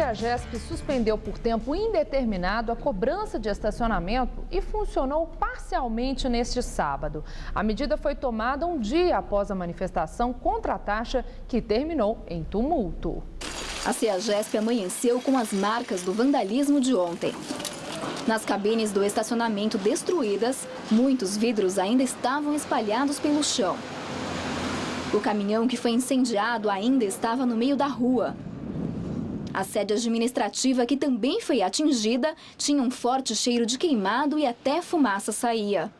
CEAGESP suspendeu por tempo indeterminado a cobrança de estacionamento e funcionou parcialmente neste sábado. A medida foi tomada um dia após a manifestação contra a taxa, que terminou em tumulto. A CEAGESP amanheceu com as marcas do vandalismo de ontem. Nas cabines do estacionamento destruídas, muitos vidros ainda estavam espalhados pelo chão. O caminhão que foi incendiado ainda estava no meio da rua. A sede administrativa, que também foi atingida, tinha um forte cheiro de queimado e até fumaça saía.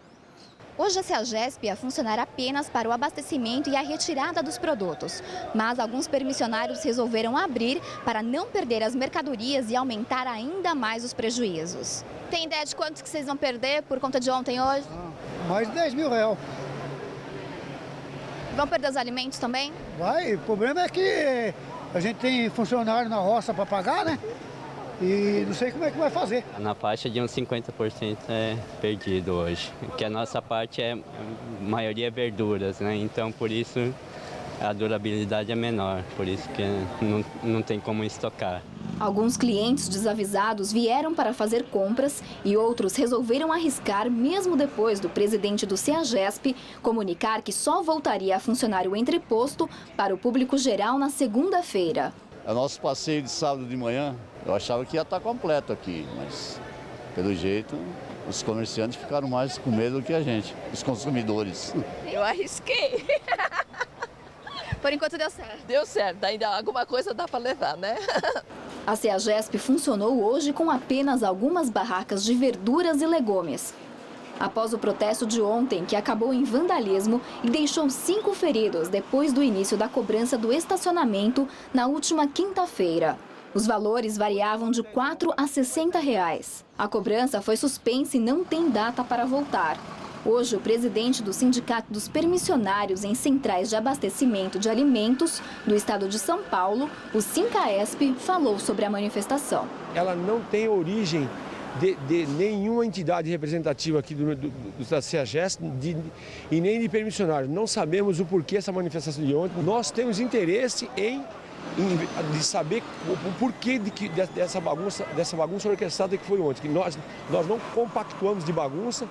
Hoje a CEAGESP ia funcionar apenas para o abastecimento e a retirada dos produtos. Mas alguns permissionários resolveram abrir para não perder as mercadorias e aumentar ainda mais os prejuízos. Tem ideia de quanto que vocês vão perder por conta de ontem e hoje? Mais de 10 mil reais. Vão perder os alimentos também? Vai, o problema é que a gente tem funcionário na roça para pagar, né? E não sei como é que vai fazer. Na faixa de uns 50% é perdido hoje, porque a nossa parte a maioria é verduras, né? Então por isso a durabilidade é menor, por isso que não tem como estocar. Alguns clientes desavisados vieram para fazer compras e outros resolveram arriscar, mesmo depois do presidente do CEAGESP comunicar que só voltaria a funcionar o entreposto para o público geral na segunda-feira. É o nosso passeio de sábado de manhã. Eu achava que ia estar completo aqui, mas pelo jeito os comerciantes ficaram mais com medo do que a gente, os consumidores. Eu arrisquei. Por enquanto deu certo. Deu certo, ainda alguma coisa dá para levar, né? A CEAGESP funcionou hoje com apenas algumas barracas de verduras e legumes. Após o protesto de ontem, que acabou em vandalismo e deixou 5 feridos depois do início da cobrança do estacionamento na última quinta-feira. Os valores variavam de R$ 4 a R$ 60. A cobrança foi suspensa e não tem data para voltar. Hoje, o presidente do Sindicato dos Permissionários em Centrais de Abastecimento de Alimentos do estado de São Paulo, o Sincaesp, falou sobre a manifestação. Ela não tem origem de nenhuma entidade representativa aqui da CEAGESP e nem de permissionários. Não sabemos o porquê essa manifestação de ontem. Nós temos interesse de saber o porquê dessa bagunça orquestrada que foi ontem. Que nós não compactuamos de bagunça.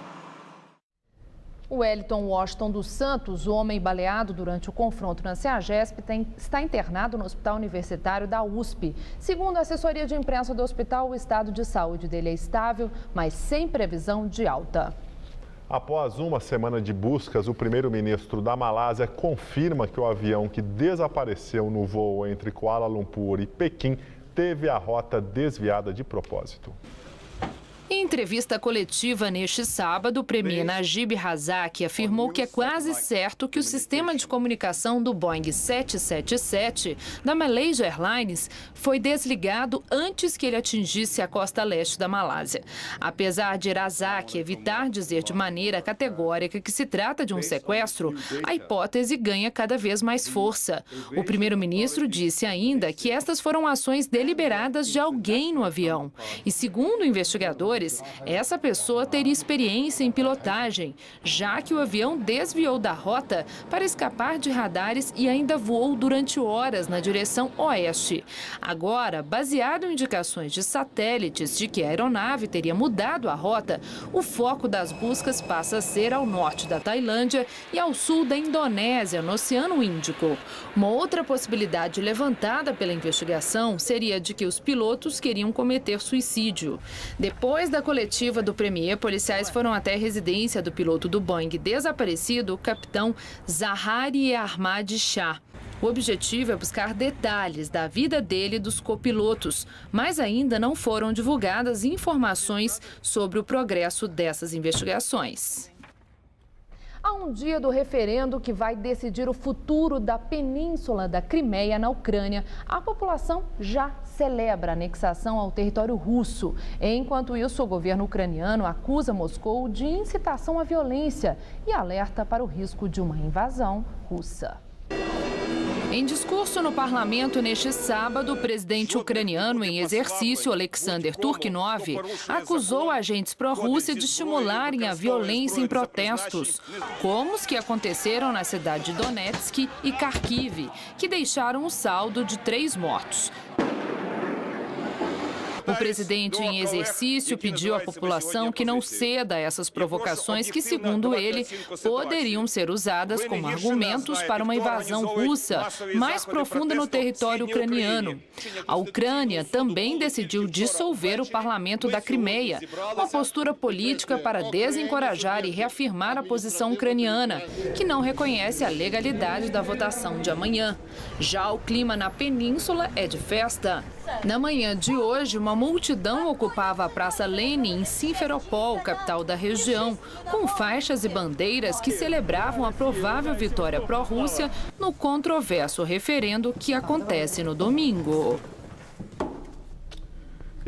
O Wellington Washington dos Santos, o homem baleado durante o confronto na CEAGESP, está internado no Hospital Universitário da USP. Segundo a assessoria de imprensa do hospital, o estado de saúde dele é estável, mas sem previsão de alta. Após uma semana de buscas, o primeiro-ministro da Malásia confirma que o avião que desapareceu no voo entre Kuala Lumpur e Pequim teve a rota desviada de propósito. Em entrevista coletiva neste sábado, o premier Najib Razak afirmou que é quase certo que o sistema de comunicação do Boeing 777 da Malaysia Airlines foi desligado antes que ele atingisse a costa leste da Malásia. Apesar de Razak evitar dizer de maneira categórica que se trata de um sequestro, a hipótese ganha cada vez mais força. O primeiro-ministro disse ainda que estas foram ações deliberadas de alguém no avião. E, segundo investigadores, essa pessoa teria experiência em pilotagem, já que o avião desviou da rota para escapar de radares e ainda voou durante horas na direção oeste. Agora, baseado em indicações de satélites de que a aeronave teria mudado a rota, o foco das buscas passa a ser ao norte da Tailândia e ao sul da Indonésia, no Oceano Índico. Uma outra possibilidade levantada pela investigação seria de que os pilotos queriam cometer suicídio. Depois da coletiva do premier, policiais foram até a residência do piloto do Boeing desaparecido, o capitão Zahari Ahmad Shah. O objetivo é buscar detalhes da vida dele e dos copilotos, mas ainda não foram divulgadas informações sobre o progresso dessas investigações. Há um dia do referendo que vai decidir o futuro da península da Crimeia na Ucrânia. A população já celebra a anexação ao território russo. Enquanto isso, o governo ucraniano acusa Moscou de incitação à violência e alerta para o risco de uma invasão russa. Em discurso no parlamento neste sábado, o presidente ucraniano em exercício, Alexander Turkhinov, acusou agentes pró-Rússia de estimularem a violência em protestos, como os que aconteceram na cidade de Donetsk e Kharkiv, que deixaram um saldo de 3 mortos. O presidente em exercício pediu à população que não ceda a essas provocações que, segundo ele, poderiam ser usadas como argumentos para uma invasão russa mais profunda no território ucraniano. A Ucrânia também decidiu dissolver o parlamento da Crimeia, uma postura política para desencorajar e reafirmar a posição ucraniana, que não reconhece a legalidade da votação de amanhã. Já o clima na península é de festa. Na manhã de hoje, uma multidão ocupava a Praça Lenin em Simferopol, capital da região, com faixas e bandeiras que celebravam a provável vitória pró-Rússia no controverso referendo que acontece no domingo.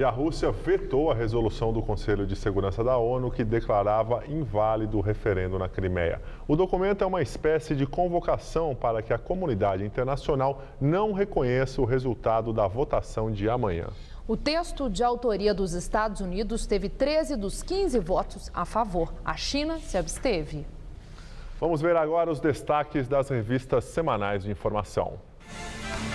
E a Rússia vetou a resolução do Conselho de Segurança da ONU que declarava inválido o referendo na Crimeia. O documento é uma espécie de convocação para que a comunidade internacional não reconheça o resultado da votação de amanhã. O texto de autoria dos Estados Unidos teve 13 dos 15 votos a favor. A China se absteve. Vamos ver agora os destaques das revistas semanais de informação.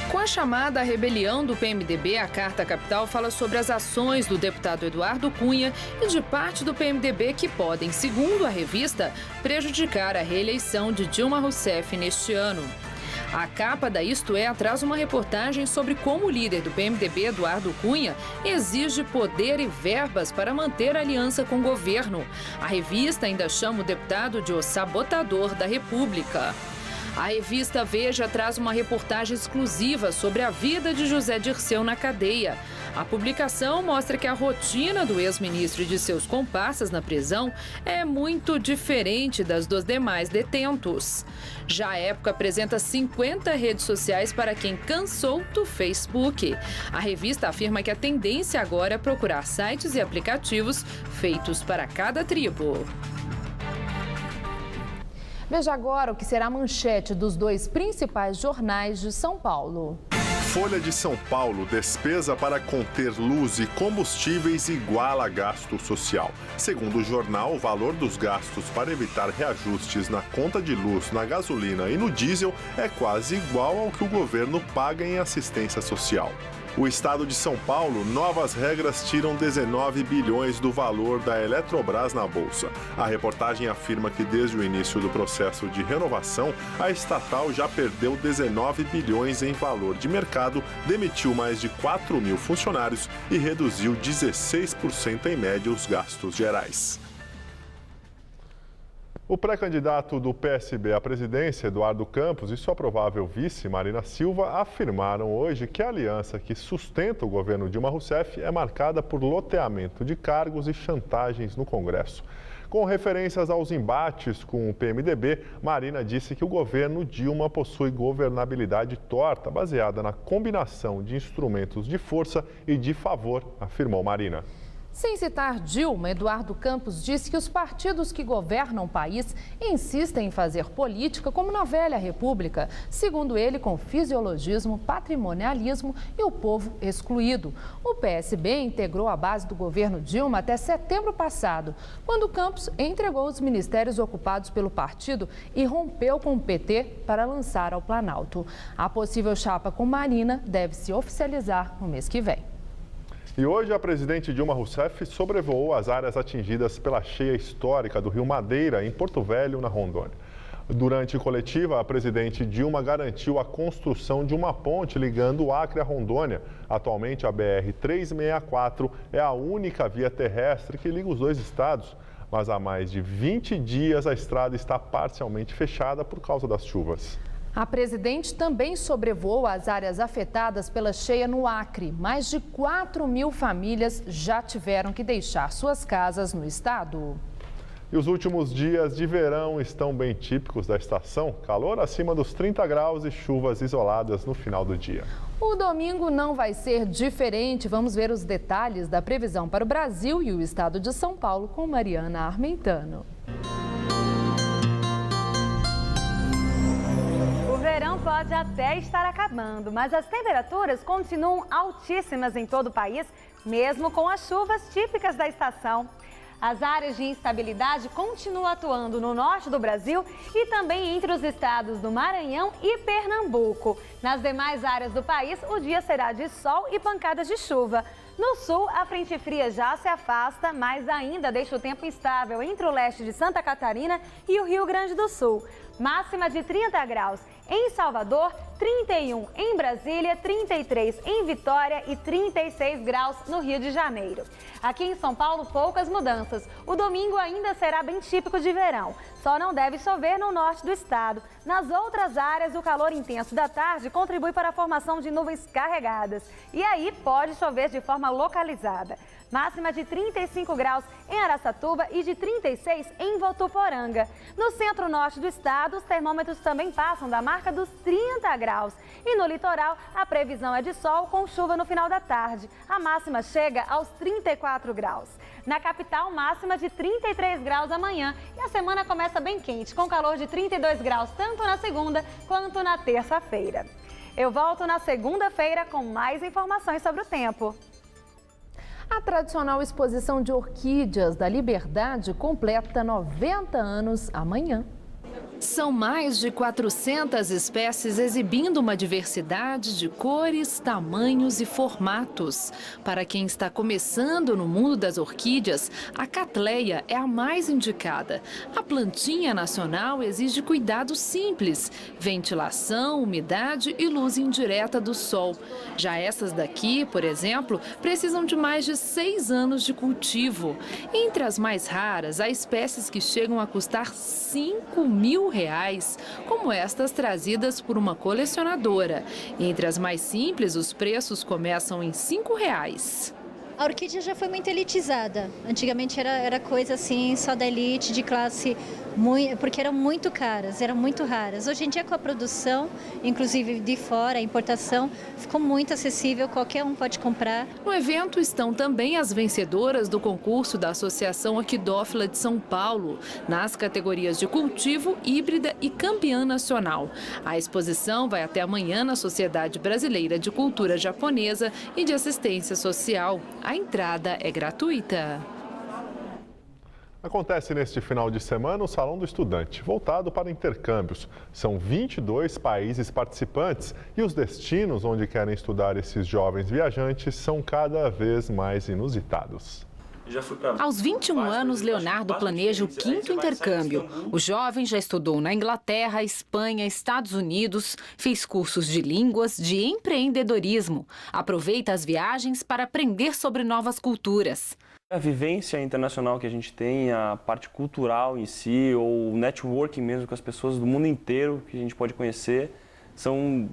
Com a chamada rebelião do PMDB, a Carta Capital fala sobre as ações do deputado Eduardo Cunha e de parte do PMDB que podem, segundo a revista, prejudicar a reeleição de Dilma Rousseff neste ano. A capa da Isto É traz uma reportagem sobre como o líder do PMDB, Eduardo Cunha, exige poder e verbas para manter a aliança com o governo. A revista ainda chama o deputado de o sabotador da República. A revista Veja traz uma reportagem exclusiva sobre a vida de José Dirceu na cadeia. A publicação mostra que a rotina do ex-ministro e de seus comparsas na prisão é muito diferente das dos demais detentos. Já a Época apresenta 50 redes sociais para quem cansou do Facebook. A revista afirma que a tendência agora é procurar sites e aplicativos feitos para cada tribo. Veja agora o que será a manchete dos dois principais jornais de São Paulo. Folha de São Paulo, despesa para conter luz e combustíveis iguala gasto social. Segundo o jornal, o valor dos gastos para evitar reajustes na conta de luz, na gasolina e no diesel é quase igual ao que o governo paga em assistência social. O estado de São Paulo, novas regras tiram 19 bilhões do valor da Eletrobras na Bolsa. A reportagem afirma que desde o início do processo de renovação, a estatal já perdeu 19 bilhões em valor de mercado, demitiu mais de 4 mil funcionários e reduziu 16% em média os gastos gerais. O pré-candidato do PSB à presidência, Eduardo Campos, e sua provável vice, Marina Silva, afirmaram hoje que a aliança que sustenta o governo Dilma Rousseff é marcada por loteamento de cargos e chantagens no Congresso. Com referências aos embates com o PMDB, Marina disse que o governo Dilma possui governabilidade torta, baseada na combinação de instrumentos de força e de favor, afirmou Marina. Sem citar Dilma, Eduardo Campos disse que os partidos que governam o país insistem em fazer política como na velha república, segundo ele, com fisiologismo, patrimonialismo e o povo excluído. O PSB integrou a base do governo Dilma até setembro passado, quando Campos entregou os ministérios ocupados pelo partido e rompeu com o PT para lançar ao Planalto. A possível chapa com Marina deve se oficializar no mês que vem. E hoje a presidente Dilma Rousseff sobrevoou as áreas atingidas pela cheia histórica do Rio Madeira, em Porto Velho, na Rondônia. Durante a coletiva, a presidente Dilma garantiu a construção de uma ponte ligando o Acre à Rondônia. Atualmente, a BR-364 é a única via terrestre que liga os dois estados. Mas há mais de 20 dias a estrada está parcialmente fechada por causa das chuvas. A presidente também sobrevoou as áreas afetadas pela cheia no Acre. Mais de 4 mil famílias já tiveram que deixar suas casas no estado. E os últimos dias de verão estão bem típicos da estação. Calor acima dos 30 graus e chuvas isoladas no final do dia. O domingo não vai ser diferente. Vamos ver os detalhes da previsão para o Brasil e o estado de São Paulo com Mariana Armentano. O verão pode até estar acabando, mas as temperaturas continuam altíssimas em todo o país, mesmo com as chuvas típicas da estação. As áreas de instabilidade continuam atuando no norte do Brasil e também entre os estados do Maranhão e Pernambuco. Nas demais áreas do país, o dia será de sol e pancadas de chuva. No sul, a frente fria já se afasta, mas ainda deixa o tempo instável entre o leste de Santa Catarina e o Rio Grande do Sul. Máxima de 30 graus em Salvador, 31 em Brasília, 33 em Vitória e 36 graus no Rio de Janeiro. Aqui em São Paulo, poucas mudanças. O domingo ainda será bem típico de verão. Só não deve chover no norte do estado. Nas outras áreas, o calor intenso da tarde contribui para a formação de nuvens carregadas. E aí pode chover de forma localizada. Máxima de 35 graus em Araçatuba e de 36 em Votuporanga. No centro-norte do estado, os termômetros também passam da marca dos 30 graus. E no litoral, a previsão é de sol com chuva no final da tarde. A máxima chega aos 34 graus. Na capital, máxima de 33 graus amanhã. E a semana começa bem quente, com calor de 32 graus tanto na segunda quanto na terça-feira. Eu volto na segunda-feira com mais informações sobre o tempo. A tradicional exposição de orquídeas da Liberdade completa 90 anos amanhã. São mais de 400 espécies exibindo uma diversidade de cores, tamanhos e formatos. Para quem está começando no mundo das orquídeas, a Cattleya é a mais indicada. A plantinha nacional exige cuidados simples: ventilação, umidade e luz indireta do sol. Já essas daqui, por exemplo, precisam de mais de 6 anos de cultivo. Entre as mais raras, há espécies que chegam a custar R$5.000, como estas trazidas por uma colecionadora. Entre as mais simples, os preços começam em R$5. A orquídea já foi muito elitizada. Antigamente era coisa assim, só da elite, de classe, porque eram muito caras, eram muito raras. Hoje em dia, com a produção, inclusive de fora, a importação, ficou muito acessível, qualquer um pode comprar. No evento estão também as vencedoras do concurso da Associação Orquidófila de São Paulo, nas categorias de cultivo, híbrida e campeã nacional. A exposição vai até amanhã na Sociedade Brasileira de Cultura Japonesa e de Assistência Social. A entrada é gratuita. Acontece neste final de semana o Salão do Estudante, voltado para intercâmbios. São 22 países participantes e os destinos onde querem estudar esses jovens viajantes são cada vez mais inusitados. Aos 21 anos, Leonardo planeja o 5º intercâmbio. O jovem já estudou na Inglaterra, Espanha, Estados Unidos, fez cursos de línguas, de empreendedorismo. Aproveita as viagens para aprender sobre novas culturas. A vivência internacional que a gente tem, a parte cultural em si, ou o networking mesmo com as pessoas do mundo inteiro que a gente pode conhecer, são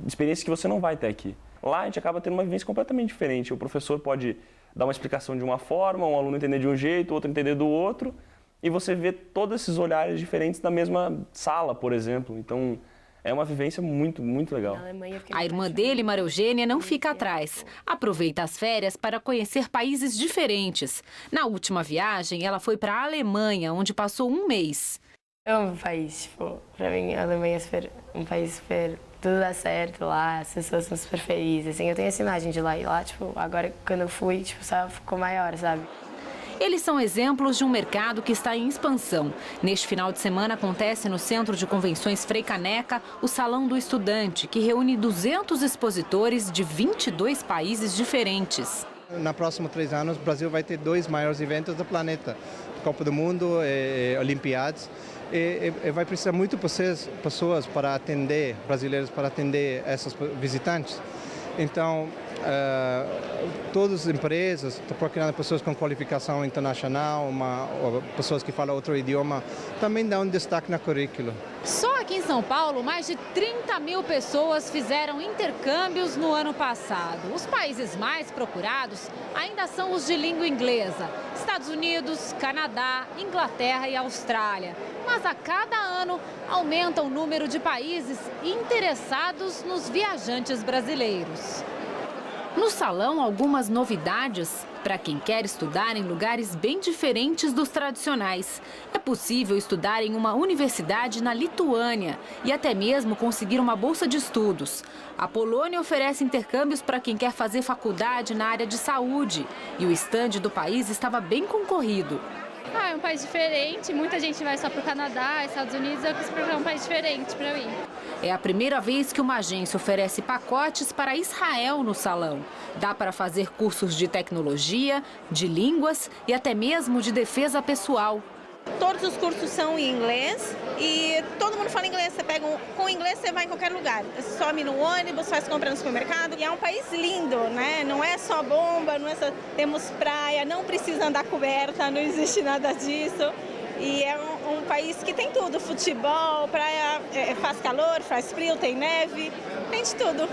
experiências que você não vai ter aqui. Lá a gente acaba tendo uma vivência completamente diferente. O professor pode dar uma explicação de uma forma, um aluno entender de um jeito, o outro entender do outro, e você vê todos esses olhares diferentes na mesma sala, por exemplo. Então, é uma vivência muito, muito legal. A irmã dele, Maria Eugênia, não fica atrás. Aproveita as férias para conhecer países diferentes. Na última viagem, ela foi para a Alemanha, onde passou um mês. É um país, para mim, a Alemanha é um país super... Tudo dá certo lá, as pessoas são super felizes, assim, eu tenho essa imagem de lá e lá, agora quando eu fui, só ficou maior, sabe? Eles são exemplos de um mercado que está em expansão. Neste final de semana acontece no Centro de Convenções Frei Caneca o Salão do Estudante, que reúne 200 expositores de 22 países diferentes. Na próxima 3 anos, o Brasil vai ter 2 maiores eventos do planeta, Copa do Mundo e Olimpíadas. E vai precisar muito pessoas para atender, brasileiros para atender esses visitantes. Então, todas as empresas estão procurando pessoas com qualificação internacional, pessoas que falam outro idioma, também dá um destaque no currículo. Só aqui em São Paulo, mais de 30.000 pessoas fizeram intercâmbios no ano passado. Os países mais procurados ainda são os de língua inglesa: Estados Unidos, Canadá, Inglaterra e Austrália. Mas a cada ano aumenta o número de países interessados nos viajantes brasileiros. No salão, algumas novidades para quem quer estudar em lugares bem diferentes dos tradicionais. É possível estudar em uma universidade na Lituânia e até mesmo conseguir uma bolsa de estudos. A Polônia oferece intercâmbios para quem quer fazer faculdade na área de saúde e o estande do país estava bem concorrido. É um país diferente, muita gente vai só para o Canadá, Estados Unidos, eu quis procurar um país diferente para mim. É a primeira vez que uma agência oferece pacotes para Israel no salão. Dá para fazer cursos de tecnologia, de línguas e até mesmo de defesa pessoal. Todos os cursos são em inglês e todo mundo fala inglês. Com inglês você vai em qualquer lugar. Você some no ônibus, faz compra no supermercado. E é um país lindo, né? Não é só bomba, não é só... Temos praia, não precisa andar coberta, não existe nada disso. E é um país que tem tudo, futebol, praia, faz calor, faz frio, tem neve, tem de tudo.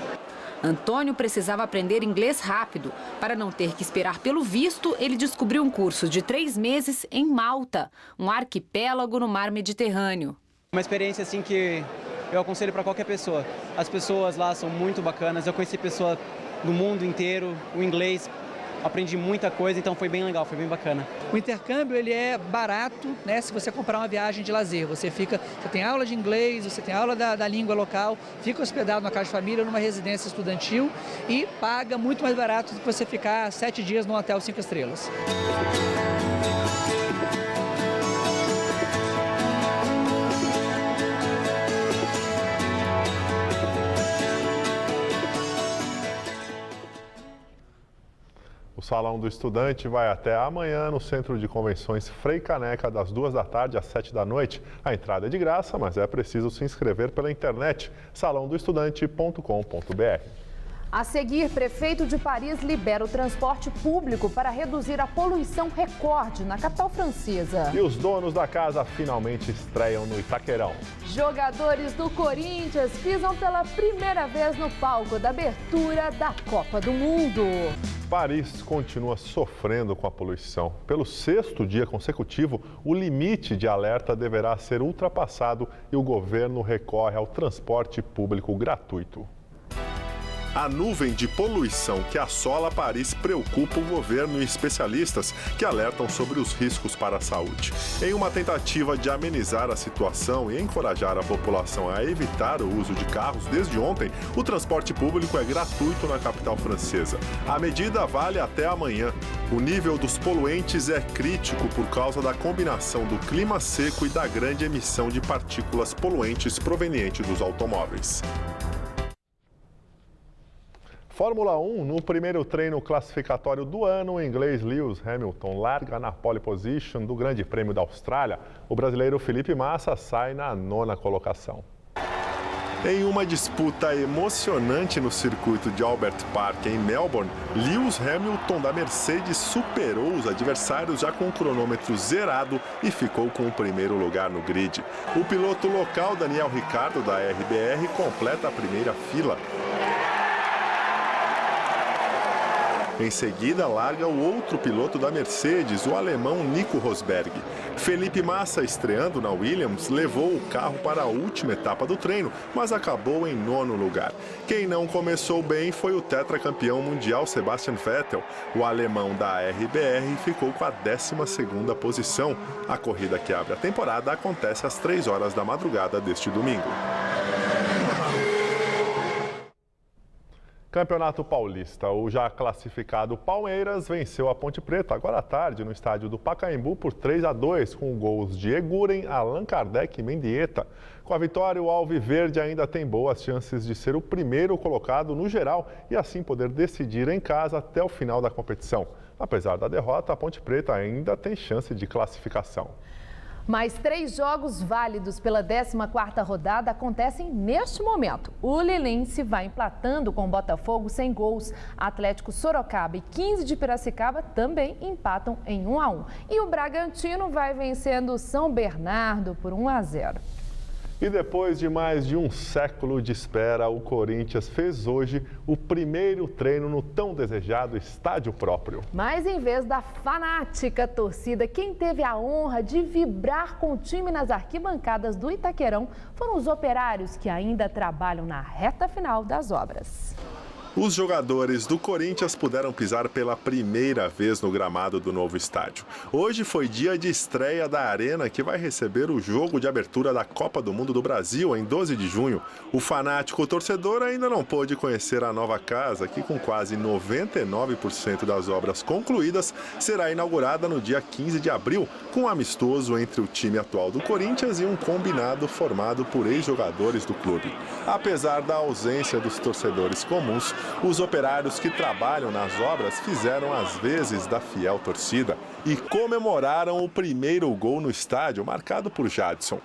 Antônio precisava aprender inglês rápido. Para não ter que esperar pelo visto, ele descobriu um curso de 3 meses em Malta, um arquipélago no mar Mediterrâneo. Uma experiência assim que eu aconselho para qualquer pessoa. As pessoas lá são muito bacanas, eu conheci pessoas do mundo inteiro, o inglês, aprendi muita coisa, então foi bem legal, foi bem bacana. O intercâmbio ele é barato, né? Se você comprar uma viagem de lazer, você tem aula de inglês, você tem aula da língua local, fica hospedado na casa de família, numa residência estudantil e paga muito mais barato do que você ficar 7 dias num hotel 5 estrelas. O Salão do Estudante vai até amanhã no Centro de Convenções Frei Caneca, das 2 da tarde às 7 da noite. A entrada é de graça, mas é preciso se inscrever pela internet, salãodoestudante.com.br. A seguir, prefeito de Paris libera o transporte público para reduzir a poluição recorde na capital francesa. E os donos da casa finalmente estreiam no Itaquerão. Jogadores do Corinthians pisam pela primeira vez no palco da abertura da Copa do Mundo. Paris continua sofrendo com a poluição. Pelo 6º dia consecutivo, o limite de alerta deverá ser ultrapassado e o governo recorre ao transporte público gratuito. A nuvem de poluição que assola Paris preocupa o governo e especialistas que alertam sobre os riscos para a saúde. Em uma tentativa de amenizar a situação e encorajar a população a evitar o uso de carros, desde ontem, o transporte público é gratuito na capital francesa. A medida vale até amanhã. O nível dos poluentes é crítico por causa da combinação do clima seco e da grande emissão de partículas poluentes provenientes dos automóveis. Fórmula 1, no primeiro treino classificatório do ano, o inglês Lewis Hamilton larga na pole position do Grande Prêmio da Austrália. O brasileiro Felipe Massa sai na 9ª colocação. Em uma disputa emocionante no circuito de Albert Park, em Melbourne, Lewis Hamilton da Mercedes superou os adversários já com o cronômetro zerado e ficou com o primeiro lugar no grid. O piloto local Daniel Ricciardo da RBR completa a primeira fila. Em seguida, larga o outro piloto da Mercedes, o alemão Nico Rosberg. Felipe Massa, estreando na Williams, levou o carro para a última etapa do treino, mas acabou em 9º lugar. Quem não começou bem foi o tetracampeão mundial Sebastian Vettel. O alemão da RBR ficou com a 12ª posição. A corrida que abre a temporada acontece às 3 horas da madrugada deste domingo. Campeonato Paulista. O já classificado Palmeiras venceu a Ponte Preta agora à tarde no estádio do Pacaembu por 3-2 com gols de Eguren, Allan Kardec e Mendieta. Com a vitória, o Alviverde ainda tem boas chances de ser o primeiro colocado no geral e assim poder decidir em casa até o final da competição. Apesar da derrota, a Ponte Preta ainda tem chance de classificação. Mais 3 jogos válidos pela 14ª rodada acontecem neste momento. O Lilense vai empatando com o Botafogo sem gols. Atlético Sorocaba e 15 de Piracicaba também empatam em 1-1. E o Bragantino vai vencendo o São Bernardo por 1-0. E depois de mais de um século de espera, o Corinthians fez hoje o primeiro treino no tão desejado estádio próprio. Mas em vez da fanática torcida, quem teve a honra de vibrar com o time nas arquibancadas do Itaquerão foram os operários que ainda trabalham na reta final das obras. Os jogadores do Corinthians puderam pisar pela primeira vez no gramado do novo estádio. Hoje foi dia de estreia da Arena, que vai receber o jogo de abertura da Copa do Mundo do Brasil em 12 de junho. O fanático torcedor ainda não pôde conhecer a nova casa, que com quase 99% das obras concluídas, será inaugurada no dia 15 de abril, com um amistoso entre o time atual do Corinthians e um combinado formado por ex-jogadores do clube. Apesar da ausência dos torcedores comuns, os operários que trabalham nas obras fizeram as vezes da fiel torcida e comemoraram o primeiro gol no estádio, marcado por Jadson.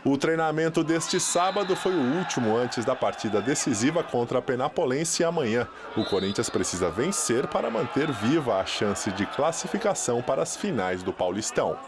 O treinamento deste sábado foi o último antes da partida decisiva contra a Penapolense amanhã. O Corinthians precisa vencer para manter viva a chance de classificação para as finais do Paulistão.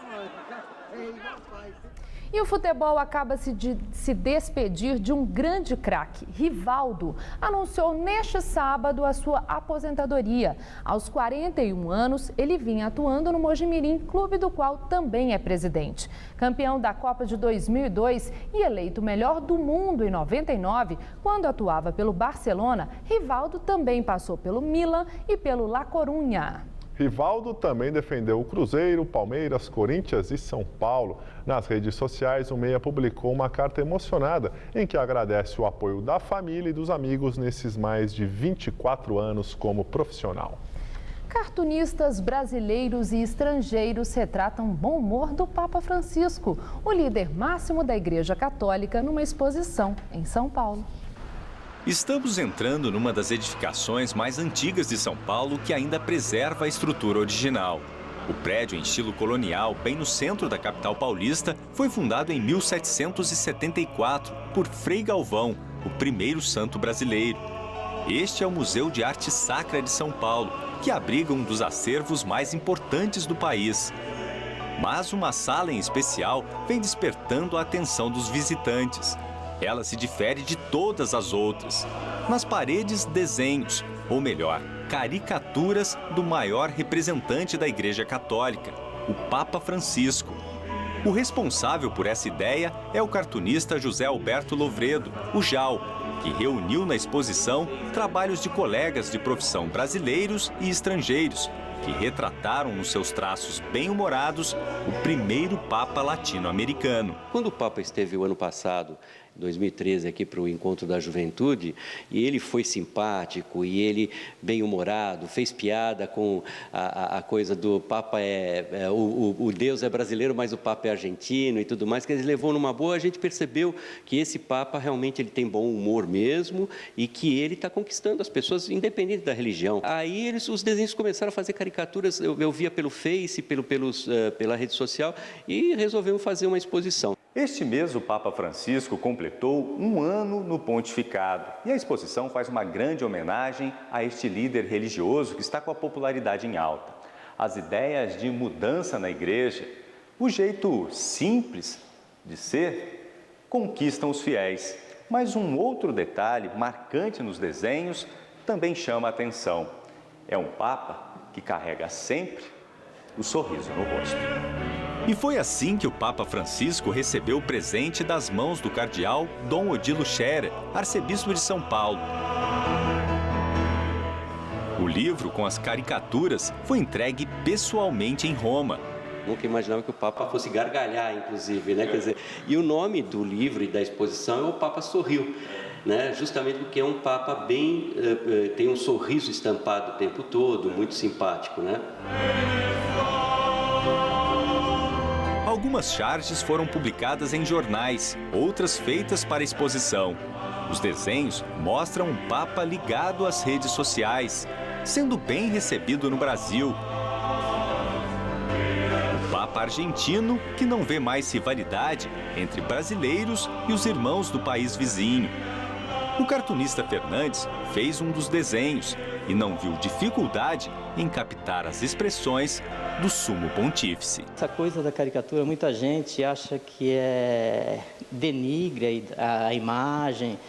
E o futebol acaba de se despedir de um grande craque. Rivaldo anunciou neste sábado a sua aposentadoria. Aos 41 anos, ele vinha atuando no Mojimirim, clube do qual também é presidente. Campeão da Copa de 2002 e eleito melhor do mundo em 99, quando atuava pelo Barcelona, Rivaldo também passou pelo Milan e pelo La Coruña. Rivaldo também defendeu o Cruzeiro, Palmeiras, Corinthians e São Paulo. Nas redes sociais, o Meia publicou uma carta emocionada em que agradece o apoio da família e dos amigos nesses mais de 24 anos como profissional. Cartunistas brasileiros e estrangeiros retratam o bom humor do Papa Francisco, o líder máximo da Igreja Católica, numa exposição em São Paulo. Estamos entrando numa das edificações mais antigas de São Paulo que ainda preserva a estrutura original. O prédio em estilo colonial, bem no centro da capital paulista, foi fundado em 1774 por Frei Galvão, o primeiro santo brasileiro. Este é o Museu de Arte Sacra de São Paulo, que abriga um dos acervos mais importantes do país. Mas uma sala em especial vem despertando a atenção dos visitantes. Ela se difere de todas as outras. Nas paredes, desenhos, ou melhor, caricaturas do maior representante da Igreja Católica, o Papa Francisco. O responsável por essa ideia é o cartunista José Alberto Lovredo, o Jal, que reuniu na exposição trabalhos de colegas de profissão brasileiros e estrangeiros, que retrataram nos seus traços bem-humorados o primeiro Papa latino-americano. Quando o Papa esteve o ano passado, 2013, aqui para o Encontro da Juventude, e ele foi simpático, e ele bem-humorado, fez piada com a coisa do Papa o Deus é brasileiro, mas o Papa é argentino e tudo mais, que ele levou numa boa. A gente percebeu que esse Papa realmente ele tem bom humor mesmo e que ele está conquistando as pessoas, independente da religião. Aí os desenhos começaram a fazer caricaturas, eu via pelo Face, pela rede social, e resolvemos fazer uma exposição. Este mês, o Papa Francisco completou um ano no pontificado e a exposição faz uma grande homenagem a este líder religioso que está com a popularidade em alta. As ideias de mudança na igreja, o jeito simples de ser, conquistam os fiéis. Mas um outro detalhe marcante nos desenhos também chama a atenção. É um Papa que carrega sempre o sorriso no rosto. E foi assim que o Papa Francisco recebeu o presente das mãos do cardeal Dom Odilo Scherer, arcebispo de São Paulo. O livro com as caricaturas foi entregue pessoalmente em Roma. Nunca imaginava que o Papa fosse gargalhar, inclusive, né? Quer dizer, e o nome do livro e da exposição é O Papa Sorriu, né? Justamente porque é um Papa tem um sorriso estampado o tempo todo, muito simpático, né? Algumas charges foram publicadas em jornais, outras feitas para exposição. Os desenhos mostram um Papa ligado às redes sociais, sendo bem recebido no Brasil. O Papa argentino, que não vê mais rivalidade entre brasileiros e os irmãos do país vizinho. O cartunista Fernandes fez um dos desenhos e não viu dificuldade em captar as expressões do Sumo Pontífice. Essa coisa da caricatura, muita gente acha que denigra a imagem,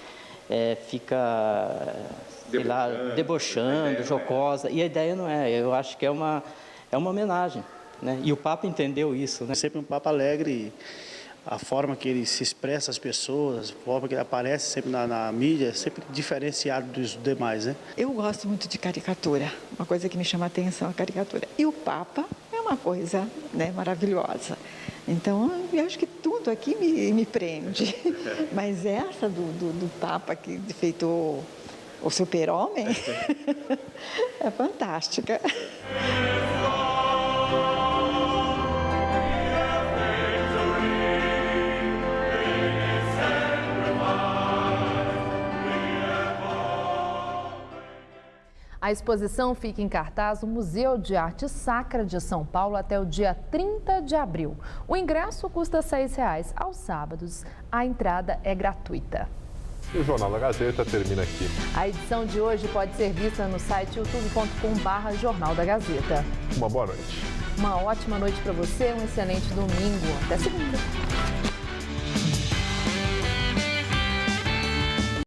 fica debochando, jocosa, e a ideia não é. Eu acho que é uma homenagem, né? E o Papa entendeu isso, né? Sempre um Papa alegre, a forma que ele se expressa às pessoas, a forma que ele aparece sempre na mídia, é sempre diferenciado dos demais, né? Eu gosto muito de caricatura, uma coisa que me chama a atenção é a caricatura. E o Papa é uma coisa, né, maravilhosa. Então, eu acho que tudo aqui me prende. Mas essa do Papa que feito o super-homem é fantástica. A exposição fica em cartaz no Museu de Arte Sacra de São Paulo até o dia 30 de abril. O ingresso custa R$ 6,00. Aos sábados, a entrada é gratuita. E o Jornal da Gazeta termina aqui. A edição de hoje pode ser vista no site youtube.com/Jornal da Gazeta. Uma boa noite. Uma ótima noite para você, um excelente domingo. Até segunda.